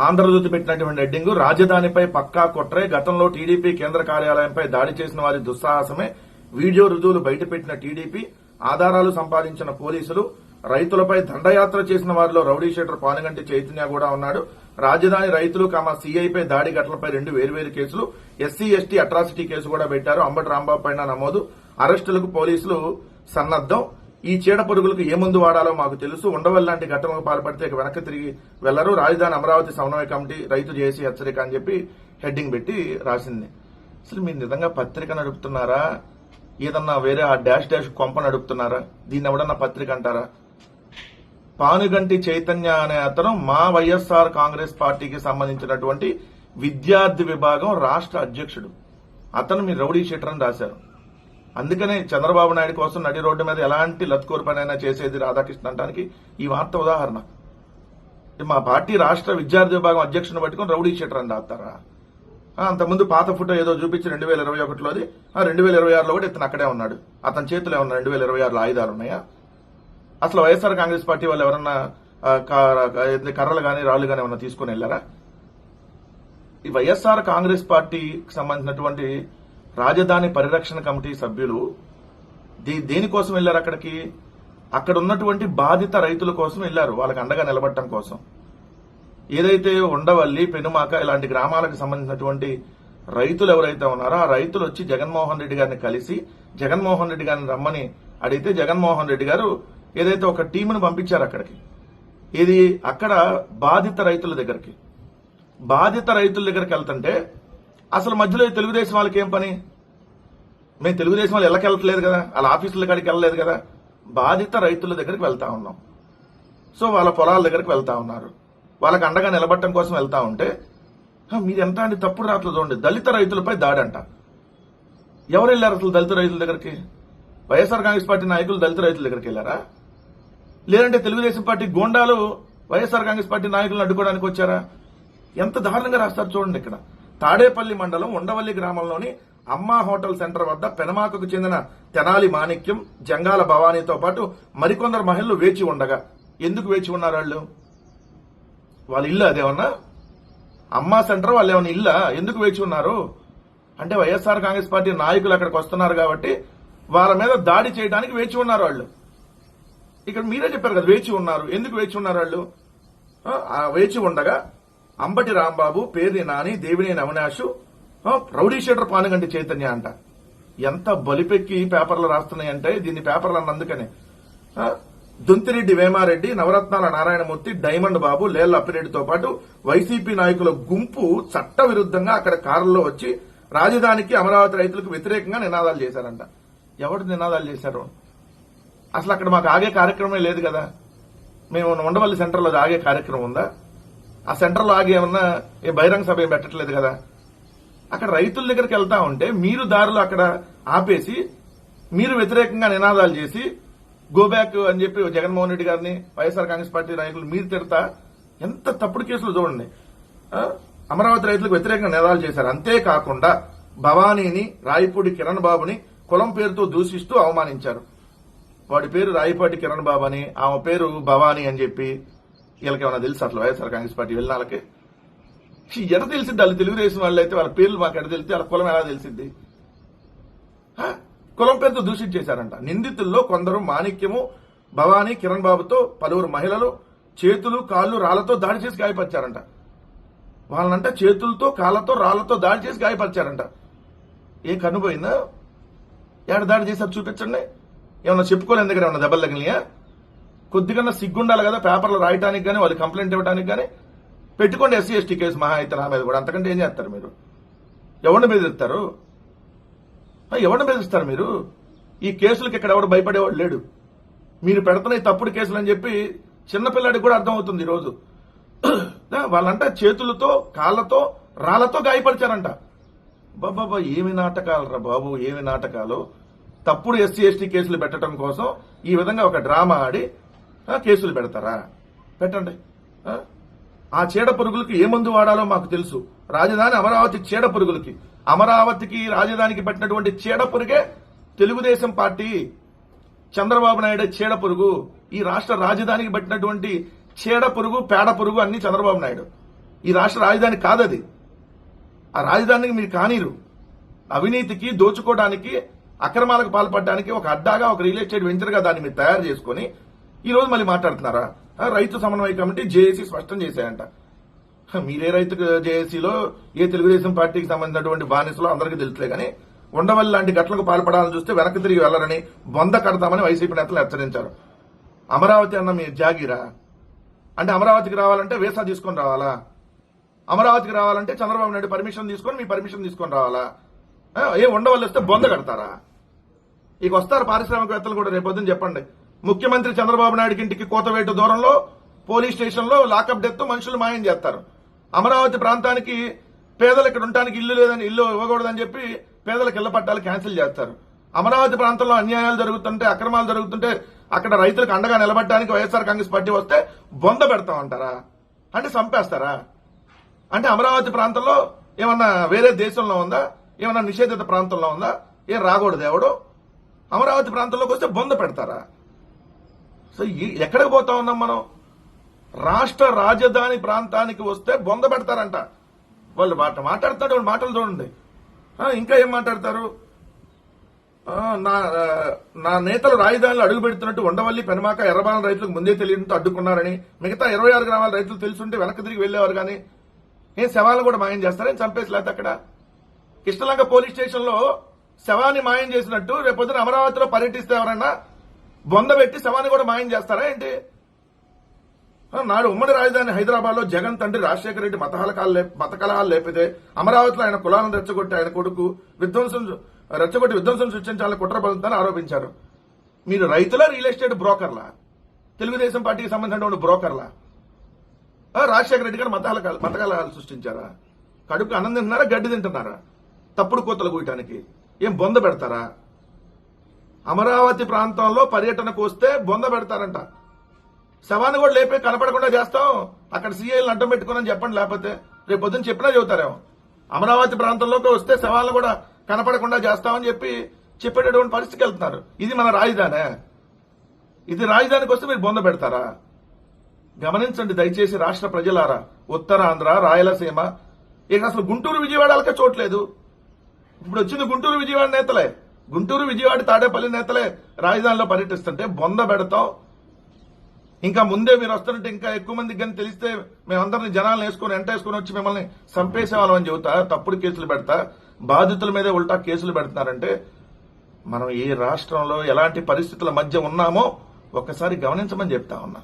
ఆంధ్రజ్యోతి పెట్టినటువంటి హెడ్డింగ్, రాజధానిపై పక్కా కుట్రే, గతంలో టీడీపీ కేంద్ర కార్యాలయంపై దాడి చేసిన వారి దుస్సాహసమే, వీడియో రుజువులు బయటపెట్టిన టీడీపీ, ఆధారాలు సంపాదించిన పోలీసులు, రైతులపై దండయాత్ర చేసిన వారిలో రౌడీ షీటర్ పానుగంటి చైతన్య కూడా ఉన్నాడు. రాజధాని రైతులు సీఐపై దాడి ఘటనలపై 2 వేర్వేరు కేసులు, ఎస్సీ ఎస్టీ అట్రాసిటీ కేసు కూడా పెట్టారు. అంబటి రాంబాబు పైన నమోదు, అరెస్టులకు పోలీసులు సన్నద్దం. ఈ చీడ పురుగులకు ఏ మందు వాడాలో మాకు తెలుసు, ఉండవల్లి లాంటి ఘటనలకు పాల్పడితే ఇక వెనక్కి తిరిగి వెళ్లరు, రాజధాని అమరావతి సమన్వయ కమిటీ రైతు చేసి హెచ్చరిక అని చెప్పి హెడ్డింగ్ పెట్టి రాసింది. అసలు మీరు నిజంగా పత్రిక నడుపుతున్నారా, ఏదన్నా వేరే ఆ డాష్ డాష్ కొంప నడుపుతున్నారా? దీన్ని ఎవడన్నా పత్రిక అంటారా? పానుగంటి చైతన్య అనే అతను మా వైఎస్ఆర్ కాంగ్రెస్ పార్టీకి సంబంధించినటువంటి విద్యార్థి విభాగం రాష్ట్ర అధ్యక్షుడు. అతను మీ రౌడీ షీటర్ అని రాశారు. అందుకనే చంద్రబాబు నాయుడు కోసం నడి రోడ్డు మీద ఎలాంటి లత్కోర్ పనైనా చేసేది రాధాకృష్ణ అంటానికి ఈ వార్త ఉదాహరణ. మా పార్టీ రాష్ట్ర విద్యార్థి విభాగం అధ్యక్షుని పట్టుకుని రౌడీ షీటర్ అని రాస్తారా? అంతకుముందు పాత ఫోటో ఏదో చూపించి 2021లోది, 2026లో కూడా ఇతను అక్కడే ఉన్నాడు. అతని చేతిలో ఏమన్నా 2026లో ఆయుధాలు ఉన్నాయా? అసలు వైఎస్ఆర్ కాంగ్రెస్ పార్టీ వాళ్ళు ఎవరన్నా కర్రలు గానీ రాళ్లు గానీ ఏమన్నా తీసుకుని వెళ్లారా? ఈ వైఎస్ఆర్ కాంగ్రెస్ పార్టీకి సంబంధించినటువంటి రాజధాని పరిరక్షణ కమిటీ సభ్యులు దేనికోసం వెళ్లారు అక్కడికి? అక్కడ ఉన్నటువంటి బాధిత రైతుల కోసం వెళ్లారు, వాళ్ళకి అండగా నిలబడటం కోసం. ఏదైతే ఉండవల్లి, పెనుమాక ఇలాంటి గ్రామాలకు సంబంధించినటువంటి రైతులు ఎవరైతే ఉన్నారో ఆ రైతులు వచ్చి జగన్మోహన్ రెడ్డి గారిని కలిసి జగన్మోహన్ రెడ్డి గారిని రమ్మని అడిగితే జగన్మోహన్ రెడ్డి గారు ఏదైతే ఒక టీమును పంపించారు అక్కడికి. ఇది అక్కడ బాధిత రైతుల దగ్గరికి. బాధిత రైతుల దగ్గరికి వెళ్తుంటే అసలు మధ్యలో తెలుగుదేశం వాళ్ళకి ఏం పని? మేము తెలుగుదేశం వాళ్ళు వెళ్ళకెళ్ళట్లేదు కదా, వాళ్ళ ఆఫీసుల కాడికి వెళ్ళలేదు కదా. బాధిత రైతుల దగ్గరికి వెళ్తా ఉన్నాం. సో వాళ్ళ పొలాల దగ్గరికి వెళ్తా ఉన్నారు, వాళ్ళకి అండగా నిలబడటం కోసం వెళ్తా ఉంటే మీరు ఎంత అండి తప్పుడు రాత్రులు చూడండి. దళిత రైతులపై దాడి అంట. ఎవరు వెళ్ళారు అసలు దళిత రైతుల దగ్గరికి? వైఎస్ఆర్ కాంగ్రెస్ పార్టీ నాయకులు దళిత రైతుల దగ్గరికి వెళ్లారా? లేదంటే తెలుగుదేశం పార్టీ గోండాలు వైఎస్ఆర్ కాంగ్రెస్ పార్టీ నాయకులను అడ్డుకోవడానికి వచ్చారా? ఎంత దారుణంగా రాస్తారు చూడండి. ఇక్కడ తాడేపల్లి మండలం ఉండవల్లి గ్రామంలోని అమ్మా హోటల్ సెంటర్ వద్ద పెనమాకకు చెందిన తెనాలి మాణిక్యం, జంగాల భవానీతో పాటు మరికొందరు మహిళలు వేచి ఉండగా, ఎందుకు వేచి ఉన్నారు వాళ్ళు? వాళ్ళ ఇల్లు అదేమన్నా అమ్మా సెంటర్, వాళ్ళు ఏమన్నా ఇల్లా? ఎందుకు వేచి ఉన్నారు అంటే వైఎస్ఆర్ కాంగ్రెస్ పార్టీ నాయకులు అక్కడికి వస్తున్నారు కాబట్టి వాళ్ళ మీద దాడి చేయడానికి వేచి ఉన్నారు వాళ్ళు. ఇక్కడ మీరే చెప్పారు కదా వేచి ఉన్నారు. ఎందుకు వేచి ఉన్నారు వాళ్ళు? వేచి ఉండగా అంబటి రాంబాబు, పేర్ని నాని, దేవినేని అవినాష్, రౌడీ షీటర్ పానుగంటి చైతన్య అంట. ఎంత బలిపెక్కి పేపర్లు రాస్తున్నాయంటే దీన్ని పేపర్లు అన్నందుకనే దొంతిరెడ్డి వేమారెడ్డి, నవరత్నాల నారాయణమూర్తి, డైమండ్ బాబు, లేళ్ల అప్పిరెడ్డితో పాటు వైసీపీ నాయకుల గుంపు చట్ట విరుద్ధంగా అక్కడ కారులో వచ్చి రాజధానికి అమరావతి రైతులకు వ్యతిరేకంగా నినాదాలు చేశారంట. ఎవరు నినాదాలు చేశారు? అసలు అక్కడ మాకు ఆగే కార్యక్రమమే లేదు కదా. మేము ఉండవల్లి సెంటర్లో ఆగే కార్యక్రమం ఉందా? ఆ సెంటర్లో ఆగి ఏమన్నా బహిరంగ సభ ఏం పెట్టట్లేదు కదా. అక్కడ రైతుల దగ్గరికి వెళ్తా ఉంటే మీరు దారులు అక్కడ ఆపేసి మీరు వ్యతిరేకంగా నినాదాలు చేసి గోబ్యాక్ అని చెప్పి జగన్మోహన్ రెడ్డి గారిని, వైఎస్ఆర్ కాంగ్రెస్ పార్టీ నాయకులు మీరు తిడతా ఎంత తప్పుడు కేసులు చూడండి. అమరావతి రైతులకు వ్యతిరేకంగా నినాదాలు చేశారు. అంతేకాకుండా భవానీని, రాయపూడి కిరణ్ బాబుని కులం పేరుతో దూషిస్తూ అవమానించారు. వాడి పేరు రాయపాటి కిరణ్ బాబు అని, ఆమె పేరు భవానీ అని చెప్పి. వీళ్ళకేమన్నా తెలుసు అసలు వైఎస్ఆర్ కాంగ్రెస్ పార్టీ వెళ్ళిన వాళ్ళకి? ఎడ తెలిసిద్ది? వాళ్ళు తెలుగుదేశం వాళ్ళు అయితే వాళ్ళ పేర్లు మాకు ఎడ తెలిసి, వాళ్ళ కులం ఎలా తెలిసిద్ది? కులం పేరుతో దూషించేశారంట. నిందితుల్లో కొందరు మాణిక్యము, భవానీ, కిరణ్ బాబుతో పలువురు మహిళలు చేతులు కాళ్లు రాళ్లతో దాడి చేసి గాయపరిచారంట. వాళ్ళంట చేతులతో కాళ్లతో రాళ్లతో దాడి చేసి గాయపరిచారంట. ఏ కనుపోయిందా? ఏడ దాడి చేశారు చూపించండి. ఏమన్నా చెప్పుకోలేని దగ్గర ఏమన్నా దెబ్బలు తగిలినాయా? కొద్దిగా సిగ్గుండాలి కదా పేపర్లు రాయడానికి కానీ, వాళ్ళు కంప్లైంట్ ఇవ్వడానికి కానీ. పెట్టుకోండి ఎస్సీ ఎస్టీ కేసు మహా అయితే నా మీద కూడా. అంతకంటే ఏం చేస్తారు మీరు? ఎవరిని బెదిరిస్తారు? ఎవరిని బెదిరిస్తారు మీరు? ఈ కేసులకు ఇక్కడ ఎవడు భయపడేవాడు లేడు. మీరు పెడుతున్న ఈ తప్పుడు కేసులు అని చెప్పి చిన్నపిల్లాడికి కూడా అర్థమవుతుంది ఈరోజు. వాళ్ళంట చేతులతో కాళ్లతో రాళ్లతో గాయపరిచారంట. బాబా ఏమి నాటకాలు రా బాబు, ఏమి నాటకాలు. తప్పుడు ఎస్సీ ఎస్టీ కేసులు పెట్టడం కోసం ఈ విధంగా ఒక డ్రామా ఆడి కేసులు పెడతారా? పెట్టండి. ఆ చీడ పురుగులకి ఏ మందు వాడాలో మాకు తెలుసు. రాజధాని అమరావతి చీడ పురుగులకి, అమరావతికి రాజధానికి పెట్టినటువంటి చీడ పురుగే తెలుగుదేశం పార్టీ, చంద్రబాబు నాయుడు చీడ పురుగు. ఈ రాష్ట్ర రాజధానికి పెట్టినటువంటి చీడ పురుగు, పేడ పురుగు అన్ని చంద్రబాబు నాయుడు. ఈ రాష్ట్ర రాజధాని కాదది. ఆ రాజధానికి మీరు కానీరు. అవినీతికి, దోచుకోవడానికి, అక్రమాలకు పాల్పడడానికి ఒక అడ్డాగా, ఒక రియల్ ఎస్టేట్ వెంచర్ గా దాన్ని మీరు తయారు చేసుకుని ఈ రోజు మళ్ళీ మాట్లాడుతున్నారా? రైతు సమన్వయ కమిటీ జేఏసీ స్పష్టం చేశాయంట. మీరే రైతు జేఏసీలో ఏ తెలుగుదేశం పార్టీకి సంబంధించినటువంటి బానిసలో అందరికీ తెలుసులే కానీ ఉండవల్లి లాంటి ఘటనకు పాల్పడాలని చూస్తే వెనక్కి తిరిగి వెళ్లరని బొంద కడతామని వైసీపీ నేతలు హెచ్చరించారు. అమరావతి అన్న మీ జాగీరా అంటే అమరావతికి రావాలంటే వీసా తీసుకొని రావాలా? అమరావతికి రావాలంటే చంద్రబాబు నాయుడు పర్మిషన్ తీసుకొని మీ పర్మిషన్ తీసుకొని రావాలా? ఏ ఉండవల్లి వస్తే బొంద కడతారా? ఇక వస్తారు పారిశ్రామికవేత్తలు కూడా రేపొద్దున చెప్పండి. ముఖ్యమంత్రి చంద్రబాబు నాయుడికి ఇంటికి కోతవేటు దూరంలో పోలీస్ స్టేషన్ లో లాకప్ డెత్ మనుషులు మాయం చేస్తారు. అమరావతి ప్రాంతానికి పేదలు ఇక్కడ ఉండటానికి ఇల్లు ఇవ్వకూడదని చెప్పి పేదలకు ఇళ్ల పట్టాలు క్యాన్సిల్ చేస్తారు. అమరావతి ప్రాంతంలో అన్యాయాలు జరుగుతుంటే, అక్రమాలు జరుగుతుంటే అక్కడ రైతులకు అండగా నిలబడడానికి వైఎస్ఆర్ కాంగ్రెస్ పార్టీ వస్తే బొంద పెడతామంటారా? అంటే చంపేస్తారా? అంటే అమరావతి ప్రాంతంలో ఏమన్నా వేరే దేశంలో ఉందా? ఏమన్నా నిషేధిత ప్రాంతంలో ఉందా? ఏం రాకూడదు ఎవడు? అమరావతి ప్రాంతంలోకి వస్తే బొంద పెడతారా? సో ఎక్కడికి పోతా ఉన్నాం మనం? రాష్ట్ర రాజధాని ప్రాంతానికి వస్తే బొంద పెడతారంట. వాళ్ళు మాట్లాడుతాడు, వాళ్ళు మాటలు చూడండి. ఇంకా ఏం మాట్లాడతారు? నా నేతలు రాజధానిలో అడుగు పెడుతున్నట్టు ఉండవల్లి, పెనమాక, ఎర్రబాలెం రైతులకు ముందే తెలియడంతో అడ్డుకున్నారని, మిగతా 26 గ్రామాల రైతులు తెలుసుంటే వెనక్కి తిరిగి వెళ్లేవారు కానీ ఏం శవాలను కూడా మాయం చేస్తారని చంపేసి లేకపోతే అక్కడ కృష్ణలంక పోలీస్ స్టేషన్ లో శవాన్ని మాయం చేసినట్టు రేపొద్దున అమరావతిలో పర్యటిస్తే ఎవరన్నా బొంద పెట్టి శవాన్ని కూడా మాయం చేస్తారా ఏంటి? నాడు ఉమ్మడి రాజధాని హైదరాబాద్ లో జగన్ తండ్రి రాజశేఖర రెడ్డి మత కలహాలు లేపితే అమరావతిలో ఆయన కులాలను రెచ్చగొట్టి ఆయన కొడుకు విధ్వంసం సృష్టించాలని కుట్ర పలుతుందని ఆరోపించారు. మీరు రైతుల రియల్ ఎస్టేట్ బ్రోకర్లా? తెలుగుదేశం పార్టీకి సంబంధించినటువంటి బ్రోకర్లా? రాజశేఖర రెడ్డి గారు మత కలహాలు సృష్టించారా? కడుపు అన్నం తింటున్నారా, గడ్డి తింటున్నారా? తప్పుడు కోతలు కూయటానికి ఏం బొంద పెడతారా? అమరావతి ప్రాంతంలో పర్యటనకు వస్తే బొంద పెడతారంట. శవాన్ని కూడా లేపే కనపడకుండా చేస్తాం, అక్కడ సీఐలను అడ్డం పెట్టుకుని చెప్పండి. లేకపోతే రేపు పొద్దున్న చెప్పినా చెబుతారేమో. అమరావతి ప్రాంతంలోకి వస్తే శవాలను కూడా కనపడకుండా చేస్తామని చెప్పేటటువంటి పరిస్థితికి వెళ్తున్నారు. ఇది మన రాజధానే? ఇది రాజధానికి వస్తే మీరు బొంద పెడతారా? గమనించండి దయచేసి రాష్ట్ర ప్రజలారా, ఉత్తరాంధ్ర, రాయలసీమ, ఇక అసలు గుంటూరు విజయవాడలకే చోట్లేదు. ఇప్పుడు వచ్చింది గుంటూరు విజయవాడ నేతలే, గుంటూరు విజయవాడ తాడేపల్లి నేతలే రాజధానిలో పర్యటిస్తుంటే బొంద పెడతాం. ఇంకా ముందే మీరు వస్తున్నట్టు ఇంకా ఎక్కువ మందికి కానీ తెలిస్తే మేమందరినీ జనాలను వెంటేసుకుని వచ్చి మిమ్మల్ని చంపేసేవాళ్ళం అని చెబుతా, తప్పుడు కేసులు పెడతా, బాధితుల మీదే ఉల్టా కేసులు పెడుతున్నారంటే మనం ఏ రాష్ట్రంలో ఎలాంటి పరిస్థితుల మధ్య ఉన్నామో ఒక్కసారి గమనించమని చెప్తా ఉన్నా.